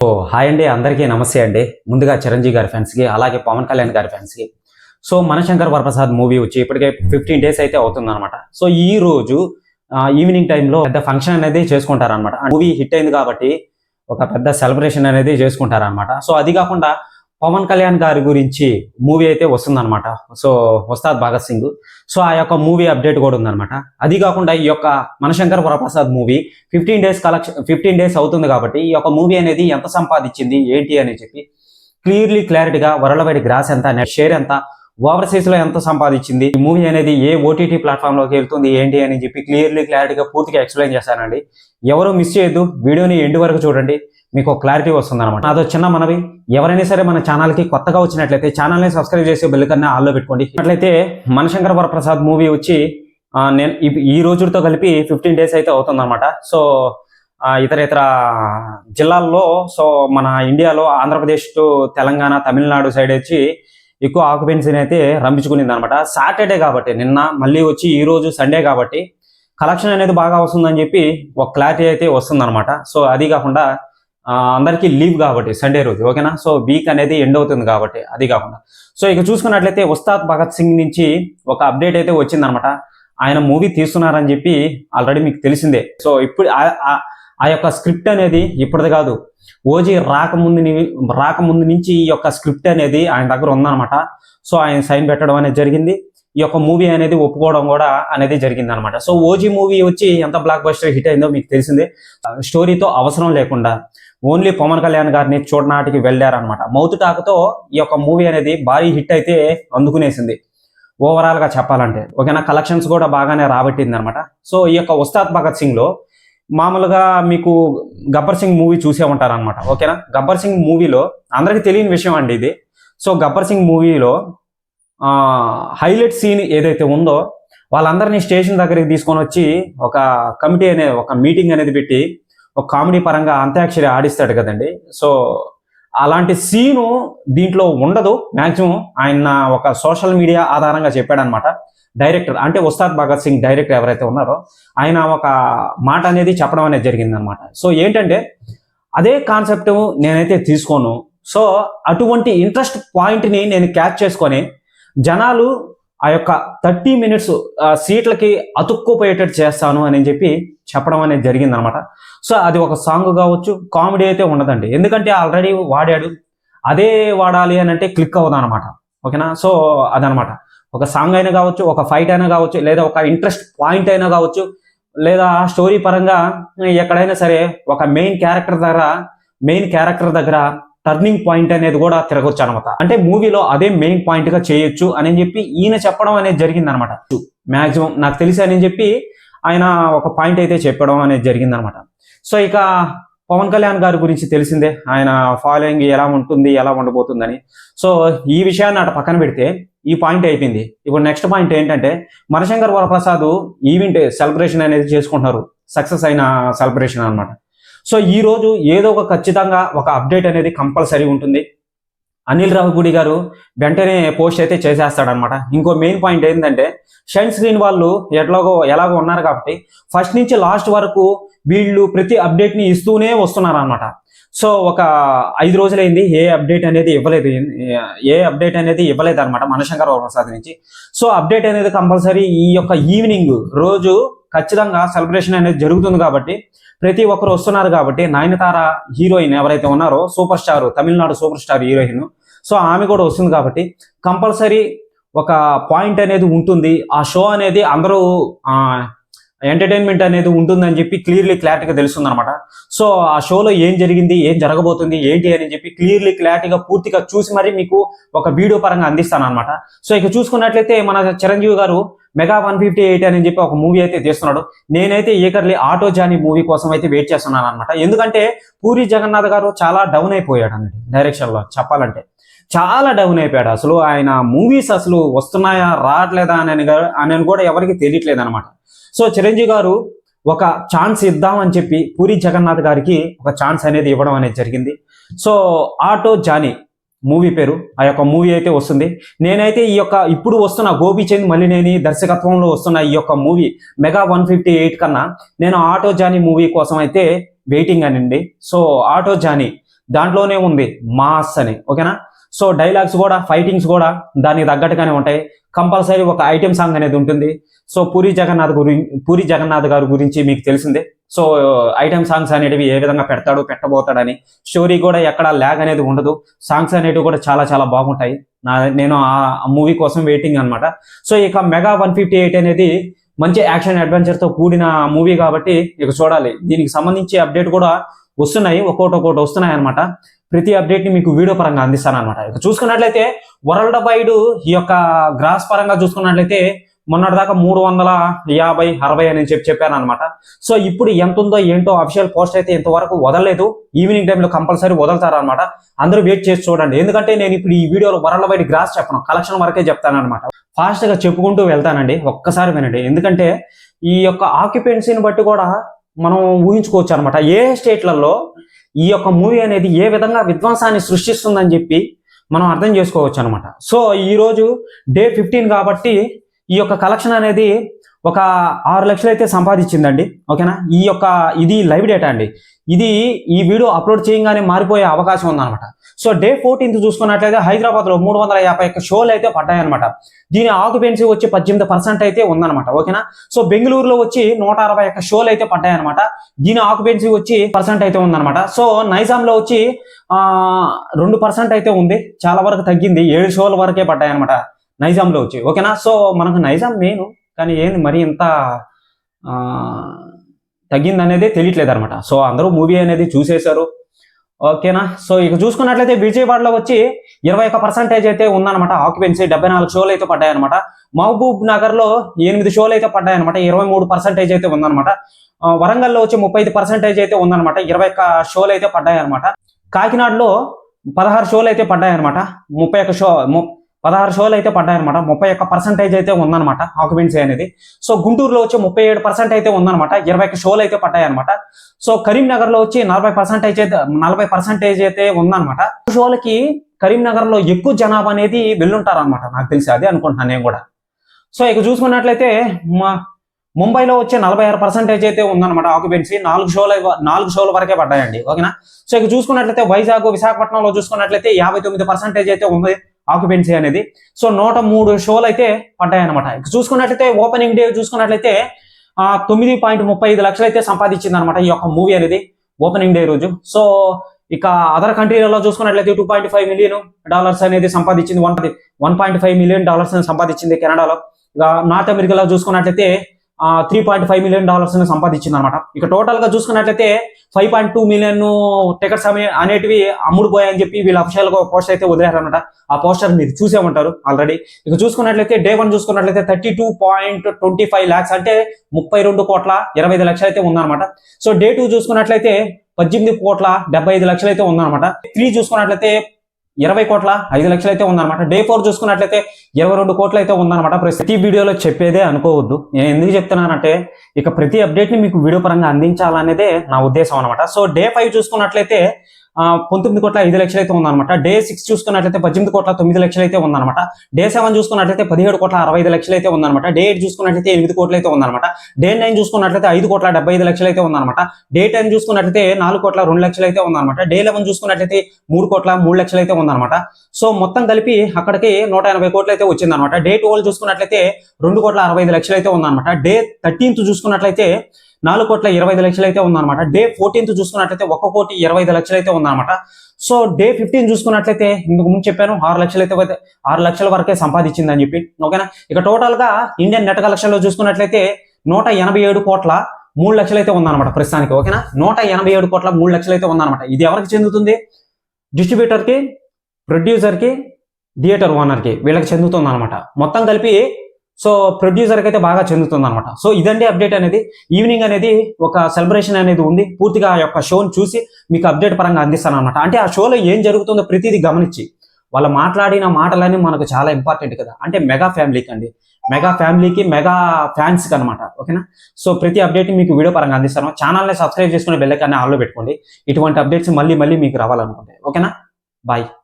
Hi అండి, అందరికీ నమస్తే అండి. ముందుగా చిరంజీవి గారి ఫ్యాన్స్కి, అలాగే పవన్ కళ్యాణ్ గారి ఫ్యాన్స్కి. సో మనశంకర్ వరప్రసాద్ మూవీ వచ్చి ఇప్పటికే 15 డేస్ అయితే అవుతుందన్నమాట. సో ఈ రోజు ఈవినింగ్ టైంలో పెద్ద ఫంక్షన్ అనేది చేసుకుంటారనమాట. మూవీ హిట్ అయింది కాబట్టి ఒక పెద్ద సెలబ్రేషన్ అనేది చేసుకుంటారనమాట. సో అది కాకుండా పవన్ కళ్యాణ్ గారి గురించి మూవీ అయితే వస్తుందన్నమాట. సో ఉస్తాద్ భగత్ సింగ్. సో ఆ యొక్క మూవీ అప్డేట్ కూడా ఉందన్నమాట. అది కాకుండా ఈ యొక్క మనశంకర్ వరప్రసాద్ మూవీ 15 డేస్ అవుతుంది కాబట్టి ఈ యొక్క మూవీ అనేది ఎంత సంపాదించింది ఏంటి అని చెప్పి క్లారిటీగా వరల్డ్ వైడ్ గ్రాస్ ఎంత, నెట్ షేర్ ఎంత, ఓవర్సీస్ లో ఎంత సంపాదించింది, ఈ మూవీ అనేది ఏ ఓటీటీ ప్లాట్ఫామ్ లోకి వెళ్తుంది ఏంటి అని చెప్పి క్లారిటీగా పూర్తిగా ఎక్స్ప్లెయిన్ చేశానండి. ఎవరు మిస్ చేయొద్దు, వీడియోని ఎండ్ వరకు చూడండి, మీకు క్లారిటీ వస్తుంది అనమాట. అదో చిన్న మనవి, ఎవరైనా సరే మన ఛానల్కి కొత్తగా వచ్చినట్లయితే ఛానల్ని సబ్స్క్రైబ్ చేసి బెల్ కన్నా ఆల్లో పెట్టుకోండి. అట్లయితే మనశంకర్ వరప్రసాద్ మూవీ వచ్చి నేను ఈ రోజుతో కలిపి 15 డేస్ అయితే అవుతుందన్నమాట. సో ఇతర జిల్లాల్లో, సో మన ఇండియాలో ఆంధ్రప్రదేశ్ టు తెలంగాణ, తమిళనాడు సైడ్ వచ్చి ఎక్కువ ఆక్యుపెన్సీని అయితే రంపించుకునింది అనమాట. సాటర్డే కాబట్టి నిన్న, మళ్ళీ వచ్చి ఈ రోజు సండే కాబట్టి కలెక్షన్ అనేది బాగా వస్తుందని చెప్పి ఒక క్లారిటీ అయితే వస్తుందన్నమాట. సో అది కాకుండా అందరికీ లీవ్ కాబట్టి సండే రోజు, ఓకేనా. సో వీక్ అనేది ఎండ్ అవుతుంది కాబట్టి అది కాకుండా సో ఇక చూసుకున్నట్లయితే ఉస్తాద్ భగత్ సింగ్ నుంచి ఒక అప్డేట్ అయితే వచ్చిందనమాట. ఆయన మూవీ తీస్తున్నారని చెప్పి ఆల్రెడీ మీకు తెలిసిందే. సో ఇప్పుడు ఆ యొక్క స్క్రిప్ట్ అనేది ఇప్పటిది కాదు, ఓజీ రాకముందు నుంచి ఈ యొక్క స్క్రిప్ట్ అనేది ఆయన దగ్గర ఉందన్నమాట. సో ఆయన సైన్ పెట్టడం అనేది జరిగింది. ఈ యొక్క మూవీ అనేది ఒప్పుకోవడం కూడా అనేది జరిగింది అనమాట. సో ఓజీ మూవీ వచ్చి ఎంత బ్లాక్ బస్టర్ హిట్ అయిందో మీకు తెలిసిందే. స్టోరీతో అవసరం లేకుండా ఓన్లీ పవన్ కళ్యాణ్ గారిని చూడనాటికి వెళ్ళారనమాట. మౌత్ టాక్తో ఈ యొక్క మూవీ అనేది భారీ హిట్ అయితే అందుకునేసింది ఓవరాల్గా చెప్పాలంటే, ఓకేనా. కలెక్షన్స్ కూడా బాగానే రాబట్టింది అనమాట. సో ఈ యొక్క ఉస్తాద్ భగత్ సింగ్లో మామూలుగా మీకు గబ్బర్ సింగ్ మూవీ చూసే ఉంటారనమాట, ఓకేనా. గబ్బర్ సింగ్ మూవీలో అందరికీ తెలియని విషయం అండి ఇది. సో గబ్బర్ సింగ్ మూవీలో హైలైట్ సీన్ ఏదైతే ఉందో వాళ్ళందరినీ స్టేషన్ దగ్గరికి తీసుకొని వచ్చి ఒక కమిటీ ఒక మీటింగ్ అనేది పెట్టి ఒక కామెడీ పరంగా అంత్యాక్షరి ఆడిస్తాడు కదండి. సో అలాంటి సీను దీంట్లో ఉండదు మ్యాక్సిమం. ఆయన ఒక సోషల్ మీడియా ఆధారంగా చెప్పాడనమాట. డైరెక్టర్ అంటే ఉస్తాద్ భగత్ సింగ్ డైరెక్టర్ ఎవరైతే ఉన్నారో ఆయన ఒక మాట అనేది చెప్పడం అనేది జరిగిందనమాట. సో ఏంటంటే అదే కాన్సెప్ట్ నేనైతే తీసుకోను. సో అటువంటి ఇంట్రెస్ట్ పాయింట్ని నేను క్యాచ్ చేసుకొని జనాలు ఆ యొక్క 30 మినిట్స్ సీట్లకి అతుక్కుపోయేటట్టు చేస్తాను అని చెప్పి చెప్పడం అనేది జరిగిందనమాట. సో అది ఒక సాంగ్ కావచ్చు, కామెడీ అయితే ఉండదండి. ఎందుకంటే ఆల్రెడీ వాడాడు, అదే వాడాలి అని అంటే క్లిక్ అవ్వదు అనమాట, ఓకేనా. సో అదనమాట. ఒక సాంగ్ అయినా కావచ్చు, ఒక ఫైట్ అయినా కావచ్చు, లేదా ఒక ఇంట్రెస్ట్ పాయింట్ అయినా కావచ్చు, లేదా స్టోరీ పరంగా ఎక్కడైనా సరే ఒక మెయిన్ క్యారెక్టర్ దగ్గర టర్నింగ్ పాయింట్ అనేది కూడా తిరగొచ్చు అనమాట. అంటే మూవీలో అదే మెయిన్ పాయింట్ గా చేయొచ్చు అని చెప్పి ఈయన చెప్పడం అనేది జరిగింది అనమాట. మ్యాక్సిమం నాకు తెలిసి అని చెప్పి ఆయన ఒక పాయింట్ అయితే చెప్పడం అనేది జరిగింది అనమాట. సో ఇక పవన్ కళ్యాణ్ గారి గురించి తెలిసిందే, ఆయన ఫాలోయింగ్ ఎలా ఉంటుంది, ఎలా ఉండబోతుందని. సో ఈ విషయాన్ని అటు పక్కన పెడితే ఈ పాయింట్ అయిపోయింది. ఇప్పుడు నెక్స్ట్ పాయింట్ ఏంటంటే మనశంకర్ వరప్రసాద్ ఈవెంట్ సెలబ్రేషన్ అనేది చేసుకుంటున్నారు, సక్సెస్ అయిన సెలబ్రేషన్ అనమాట. సో ఈ రోజు ఏదో ఒక ఖచ్చితంగా ఒక అప్డేట్ అనేది కంపల్సరీ ఉంటుంది. అనిల్ రావిపూడి గారు వెంటనే పోస్ట్ అయితే చేసేస్తాడనమాట. ఇంకో మెయిన్ పాయింట్ ఏంటంటే షైన్ స్క్రీన్ వాళ్ళు ఎలాగో ఉన్నారు కాబట్టి ఫస్ట్ నుంచి లాస్ట్ వరకు వీళ్ళు ప్రతి అప్డేట్ని ఇస్తూనే వస్తున్నారు అనమాట. సో ఒక 5 రోజులైంది ఏ అప్డేట్ అనేది ఇవ్వలేదు అనమాట మనశంకర్ వరప్రసాద్ నుంచి. సో అప్డేట్ అనేది కంపల్సరీ ఈ యొక్క ఈవినింగ్ రోజు ఖచ్చితంగా సెలబ్రేషన్ అనేది జరుగుతుంది కాబట్టి ప్రతి ఒక్కరు వస్తున్నారు కాబట్టి నయనతార హీరోయిన్ ఎవరైతే ఉన్నారో super star, Tamil Nadu super star heroine, so ఆమె కూడా వస్తుంది కాబట్టి కంపల్సరీ ఒక పాయింట్ అనేది ఉంటుంది. ఆ షో అనేది అందరూ ఎంటర్టైన్మెంట్ అనేది ఉంటుందని చెప్పి క్లారిటీగా తెలుస్తుంది అనమాట. సో ఆ షోలో ఏం జరిగింది, ఏం జరగబోతుంది ఏంటి అని చెప్పి క్లారిటీగా పూర్తిగా చూసి మరి మీకు ఒక వీడియో పరంగా అందిస్తాను అనమాట. సో ఇక చూసుకున్నట్లయితే మన చిరంజీవి గారు మెగా 158 అని చెప్పి ఒక మూవీ అయితే తీస్తున్నాడు. నేనైతే ఏకర్లీ ఆటో జానీ మూవీ కోసం అయితే వెయిట్ చేస్తున్నాను అనమాట. ఎందుకంటే పూరి జగన్నాథ్ గారు చాలా డౌన్ అయిపోయాడు అన్నది డైరెక్షన్లో చెప్పాలంటే, చాలా డౌన్ అయిపోయాడు. అసలు ఆయన మూవీస్ అసలు వస్తున్నాయా రావట్లేదా అని కూడా ఎవరికి తెలియట్లేదు అనమాట. సో చిరంజీవి గారు ఒక ఛాన్స్ ఇద్దామని చెప్పి పూరి జగన్నాథ్ గారికి ఒక ఛాన్స్ అనేది ఇవ్వడం అనేది జరిగింది. సో ఆటో జానీ మూవీ పేరు, ఆ యొక్క మూవీ అయితే వస్తుంది. నేనైతే ఈ యొక్క ఇప్పుడు వస్తున్న గోపీచంద్ మలినేని దర్శకత్వంలో వస్తున్న ఈ యొక్క మూవీ మెగా 158 కన్నా నేను ఆటో జానీ మూవీ కోసం అయితే వెయిటింగ్ అనండి. సో ఆటో జానీ దాంట్లోనే ఉంది మాస్ అని, ఓకేనా. సో డైలాగ్స్ కూడా, ఫైటింగ్స్ కూడా దానికి తగ్గట్టుగానే ఉంటాయి. కంపల్సరీ ఒక ఐటెం సాంగ్ అనేది ఉంటుంది. సో పూరి జగన్నాథ్ గారి గురించి మీకు తెలిసిందే. సో ఐటెం సాంగ్స్ అనేటివి ఏ విధంగా పెట్టబోతాడని, స్టోరీ కూడా ఎక్కడ ల్యాగ్ అనేది ఉండదు. సాంగ్స్ అనేటివి కూడా చాలా చాలా బాగుంటాయి. నేను ఆ మూవీ కోసం వెయిటింగ్ అనమాట. సో ఇక మెగా 158 అనేది మంచి యాక్షన్ అడ్వెంచర్తో కూడిన మూవీ కాబట్టి ఇక చూడాలి. దీనికి సంబంధించి అప్డేట్ కూడా వస్తున్నాయి, ఒక్కొక్కటి వస్తున్నాయి అనమాట. ప్రతి అప్డేట్ని మీకు వీడియో పరంగా అందిస్తాను అనమాట. ఇక చూసుకున్నట్లయితే వరల్డ్ వైడ్ ఈ యొక్క గ్రాస్ పరంగా చూసుకున్నట్లయితే మొన్నటిదాకా 350-60 అని చెప్పాను అనమాట. సో ఇప్పుడు ఎంత ఉందో ఏంటో అఫీషియల్ పోస్ట్ అయితే ఇంతవరకు వదలలేదు. ఈవినింగ్ టైంలో కంపల్సరీ వదలుతారనమాట. అందరూ వెయిట్ చేసి చూడండి. ఎందుకంటే నేను ఇప్పుడు ఈ వీడియోలో వరల్డ్ వైడ్ గ్రాస్ చెప్పను, కలెక్షన్ వరకే చెప్తాను అనమాట. ఫాస్ట్గా చెప్పుకుంటూ వెళ్తానండి, ఒక్కసారి వినండి. ఎందుకంటే ఈ యొక్క ఆక్యుపెన్సీని బట్టి కూడా మనం ఊహించుకోవచ్చు అనమాట. ఏ స్టేట్లలో ఈ యొక్క మూవీ అనేది ఏ విధంగా విధ్వంసాన్ని సృష్టిస్తుందని చెప్పి మనం అర్థం చేసుకోవచ్చు అనమాట. సో ఈరోజు డే 15 కాబట్టి ఈ యొక్క కలెక్షన్ అనేది ఒక 6 లక్షలు అయితే సంపాదించిందండి, ఓకేనా. ఇది లైవ్ డేటా అండి. ఈ వీడియో అప్లోడ్ చేయగానే మారిపోయే అవకాశం ఉందన్నమాట. సో డే 14 చూసుకున్నట్లయితే హైదరాబాద్లో 351 షోలు అయితే పడ్డాయన్నమాట. దీని ఆక్యుపెన్సీ వచ్చి 18% అయితే ఉందన్నమాట, ఓకేనా. సో బెంగళూరులో వచ్చి 161 షోలు అయితే పడ్డాయన్నమాట. దీని ఆక్యుపెన్సీ వచ్చి % అయితే ఉందన్నమాట. సో నైజాంలో వచ్చి 2% అయితే ఉంది, చాలా వరకు తగ్గింది. 7 షోల వరకే పడ్డాయన్నమాట నైజాంలో వచ్చి, ఓకేనా. సో మనకు నైజాం మెయిన్, కానీ ఏంది మరి ఇంత తగ్గిందనేది తెలియట్లేదు అనమాట. సో అందరూ మూవీ అనేది చూసేశారు, ఓకేనా. సో ఇక చూసుకున్నట్లయితే విజయవాడలో వచ్చి 21% అయితే ఉందన్నమాట ఆక్యుపెన్సీ. 74 షోలు అయితే పడ్డాయన్నమాట. మహబూబ్ నగర్లో 8 షోలు అయితే పడ్డాయన్నమాట. 23% అయితే ఉందన్నమాట. వరంగల్లో వచ్చి 35% అయితే ఉందన్నమాట. 21 షోలు అయితే పడ్డాయన్నమాట. కాకినాడలో 16 షోలు అయితే పడ్డాయన్నమాట. 16 షోలు అయితే పడ్డాయన్నమాట. 31% అయితే ఉందన్నమాట ఆక్యుపెన్సీ అనేది. సో గుంటూరులో వచ్చి 37% అయితే ఉందన్నమాట. 21 షోలు అయితే పడ్డాయన్నమాట. సో కరీంనగర్లో వచ్చి 40% అయితే ఉందన్నమాట. షోలకి కరీంనగర్లో ఎక్కువ జనాభా అనేది వెళ్ళుంటారనమాట, నాకు తెలిసి అదే అనుకుంటున్నాను నేను కూడా. సో ఇక చూసుకున్నట్లయితే ముంబైలో వచ్చే 46% అయితే ఉందన్నమాట ఆక్యుపెన్సీ. 4 షోల వరకే పడ్డాయండి, ఓకేనా. సో ఇక చూసుకున్నట్లయితే వైజాగ్, విశాఖపట్నంలో చూసుకున్నట్లయితే 59% అయితే ఉంది ఆక్యుపెన్సీ అనేది. సో 103 షోలు అయితే పడ్డాయన్నమాట. ఇక చూసుకున్నట్లయితే ఓపెనింగ్ డే చూసుకున్నట్లయితే 9.35 లక్షలు అయితే సంపాదించింది అనమాట ఈ యొక్క మూవీ అనేది ఓపెనింగ్ డే రోజు. సో ఇక అదర్ కంట్రీలలో చూసుకున్నట్లయితే $2.5 మిలియన్ అనేది సంపాదించింది. $1.5 మిలియన్ సంపాదించింది కెనడాలో. ఇక నార్త్ అమెరికాలో చూసుకున్నట్లయితే $3.5 మిలియన్ సంపాదించింది అనమాట. ఇక టోటల్ గా చూసుకున్నట్లయితే 5.2 మిలియన్ టికెట్స్ అనేటివి అమ్ముడుపోయాయని చెప్పి వీళ్ళు అఫీషియల్ గా పోస్టర్ అయితే వదిలేరనమాట. ఆ పోస్టర్ మీరు చూసే ఉంటారు ఆల్రెడీ. ఇక చూసుకున్నట్లయితే డే 1 చూసుకున్నట్లయితే 32.25 lakhs అంటే 32,25,00,000 అయితే ఉందన్నమాట. సో డే 2 చూసుకున్నట్లయితే 18,75,00,000 అయితే ఉందన్నమాట. 3 చూసుకున్నట్లయితే 20,05,00,000 అయితే ఉందన్నమాట. డే 4 చూసుకున్నట్లయితే 22 కోట్లు అయితే ఉందన్నమాట. ప్రతి వీడియోలో చెప్పేదే అనుకోవద్దు. నేను ఎందుకు చెప్తున్నానంటే ఇక ప్రతి అప్డేట్ ని మీకు వీడియో పరంగా అందించాలనేదే నా ఉద్దేశం అనమాట. సో డే 5 చూసుకున్నట్లయితే 19,05,00,000 అయితే ఉందన్నమాట. డే 6 చూసుకున్నట్లయితే 18,09,00,000 అయితే ఉందన్నమాట. డే 7 చూసుకున్నట్లయితే 17,65,00,000 అయితే ఉందన్నమాట. డే 8 చూసుకున్నట్లయితే 8 కోట్లు అయితే ఉందన్నమాట. డే 9 చూసుకున్నట్లయితే 5,75,00,000 అయితే ఉందన్నమాట. డే 10 చూసుకున్నట్లయితే 4,02,00,000 అయితే ఉందన్నమాట. డే 11 చూసుకున్నట్లయితే 3,03,00,000 అయితే ఉందన్నమాట. సో మొత్తం కలిపి అక్కడికి 180 కోట్లు అయితే వచ్చిందన్నమాట. డే 12 చూసుకున్నట్లయితే 2,65,00,000 అయితే ఉందన్నమాట. డే 13 చూసుకున్నట్లయితే 4,25,00,000 అయితే ఉందన్నమాట. డే 14 చూసుకున్నట్లయితే 1,20,00,000 అయితే ఉందన్నమాట. సో డే 15 చూసుకున్నట్లయితే ఇందుకు ముందు చెప్పాను 6 లక్షల వరకే సంపాదించిందని చెప్పి, ఓకేనా. ఇక టోటల్ గా ఇండియన్ నెట్ కలెక్షన్ లో చూసుకున్నట్లయితే 187,03,00,000 అయితే ఉందన్నమాట ప్రస్తుతానికి, ఓకేనా. 187,03,00,000 అయితే ఉందన్నమాట. ఇది ఎవరికి చెందుతుంది? డిస్ట్రిబ్యూటర్ కి, ప్రొడ్యూసర్ కి, థియేటర్ ఓనర్ కి, వీళ్ళకి చెందుతుంది అనమాట. మొత్తం కలిపి సో ప్రొడ్యూసర్కి అయితే బాగా చెందుతుంది అనమాట. సో ఇదండి అప్డేట్ అనేది. ఈవినింగ్ అనేది ఒక సెలబ్రేషన్ అనేది ఉంది. పూర్తిగా ఆ యొక్క షోని చూసి మీకు అప్డేట్ పరంగా అందిస్తాను అనమాట. అంటే ఆ షోలో ఏం జరుగుతుందో ప్రతిదీ గమనించి వాళ్ళు మాట్లాడిన మాటలన్నీ మనకు చాలా ఇంపార్టెంట్ కదా. అంటే మెగా ఫ్యామిలీకి అండి, మెగా ఫ్యామిలీకి, మెగా ఫ్యాన్స్కి అనమాట, ఓకేనా. సో ప్రతి అప్డేట్ మీకు వీడియో పరంగా అందిస్తాను. ఛానల్ని సబ్స్క్రైబ్ చేసుకుని బెల్ ఐకాన్ని ఆన్లో పెట్టుకోండి. ఇటువంటి అప్డేట్స్ మళ్ళీ మీకు రావాలనుకుంటే, ఓకేనా. బాయ్.